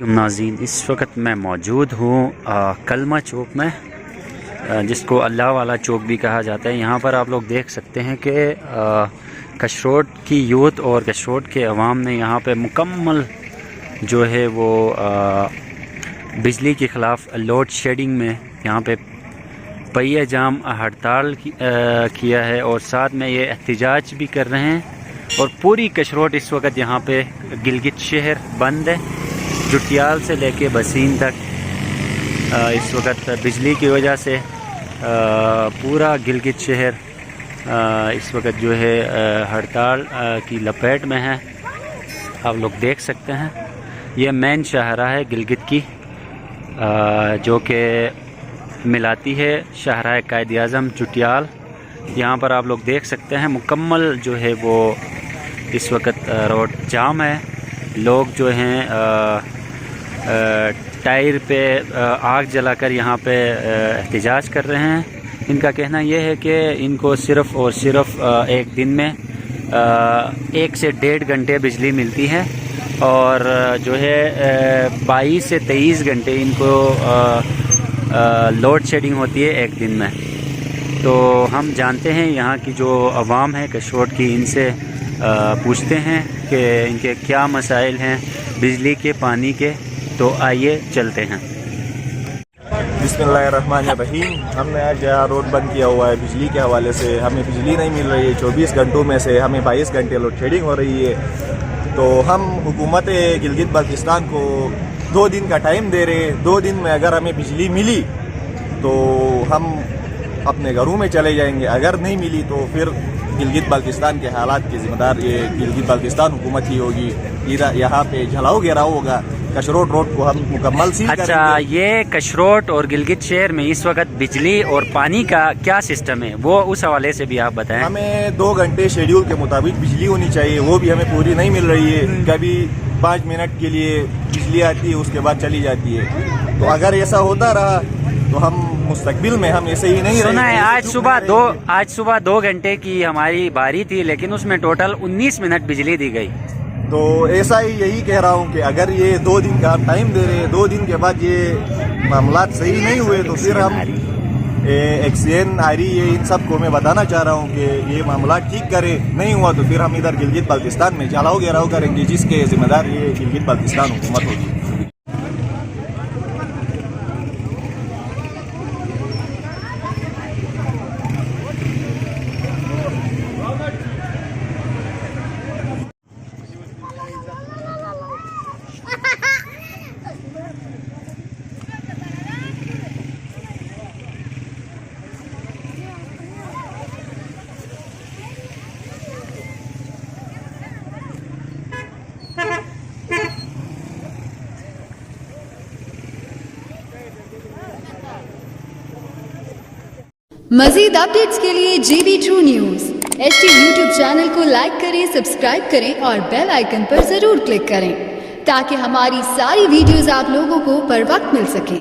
नाज़रीन, इस वक्त मैं मौजूद हूँ कलमा चौक में, जिसको अल्लाह वाला चौक भी कहा जाता है। यहाँ पर आप लोग देख सकते हैं कि कशरोट की यूथ और कशरोट के अवाम ने यहाँ पे मुकम्मल जो है वो बिजली के ख़िलाफ़ लोड शेडिंग में यहाँ पे पहिया जाम हड़ताल किया है और साथ में ये एहतजाज भी कर रहे हैं। और पूरी कशरोट इस वक्त यहाँ पे गिलगित शहर बंद है, जुटियाल से लेके बसीन तक इस वक्त बिजली की वजह से पूरा गिलगित शहर इस वक्त जो है हड़ताल की लपेट में है। आप लोग देख सकते हैं ये मेन शाहरा है गिलगित की, जो कि मिलाती है शाहरा कायद आज़म जुटियाल। यहाँ पर आप लोग देख सकते हैं मुकम्मल जो है वो इस वक्त रोड जाम है। लोग जो हैं टायर पे आग जलाकर यहाँ पे एहतजाज कर रहे हैं। इनका कहना यह है कि इनको सिर्फ़ और सिर्फ एक दिन में 1 से 1.5 घंटे बिजली मिलती है और जो है 22 से 23 घंटे इनको लोड शेडिंग होती है एक दिन में। तो हम जानते हैं यहाँ की जो अवाम है कशरोट की, इनसे पूछते हैं कि इनके क्या मसाइल हैं बिजली के, पानी के। तो आइए चलते हैं। बिस्मिल्लाहिर्रहमानिर्रहीम। हमने आज यहाँ रोड बंद किया हुआ है बिजली के हवाले से। हमें बिजली नहीं मिल रही है, 24 घंटों में से हमें 22 घंटे लोड शेडिंग हो रही है। तो हम हुकूमत गिलगित बाल्टिस्तान को 2 दिन का टाइम दे रहे हैं। 2 दिन में अगर हमें बिजली मिली तो हम अपने घरों में चले जाएंगे, अगर नहीं मिली तो फिर गिलगित बाल्टिस्तान के हालात के ज़िम्मेदार ये गिलगित बाल्टिस्तान हुकूमत ही होगी। यहाँ पे जलाओ घेराव होगा, कशरोट रोड को हम मुकम्मल सील करेंगे। अच्छा, ये कशरोट और गिलगित शहर में इस वक्त बिजली और पानी का क्या सिस्टम है, वो उस हवाले से भी आप बताएं। हमें 2 घंटे शेड्यूल के मुताबिक बिजली होनी चाहिए, वो भी हमें पूरी नहीं मिल रही है। कभी 5 मिनट के लिए बिजली आती है, उसके बाद चली जाती है। तो अगर ऐसा होता रहा तो हम मुस्तकबिल में हम ऐसे ही नहीं सुना है। आज सुबह 2 घंटे की हमारी बारी थी, लेकिन उसमें टोटल 19 मिनट बिजली दी गई। तो ऐसा ही यही कह रहा हूँ कि अगर ये 2 दिन का टाइम दे रहे हैं, 2 दिन के बाद ये मामला सही नहीं हुए तो फिर हम एक्सएन आरी ये इन सब को मैं बताना चाह रहा हूँ कि ये मामला ठीक करे। नहीं हुआ तो फिर हम इधर गिलगित बाल्टिस्तान में जलाओ घेराव करेंगे, जिसके जिम्मेदार ये गिलगित बाल्टिस्तान हुकूमत होगी। मज़ीद अपडेट्स के लिए GB True News HD YouTube channel को लाइक करें, सब्सक्राइब करें और बेल आइकन पर ज़रूर क्लिक करें ताकि हमारी सारी वीडियोस आप लोगों को बर वक्त मिल सके।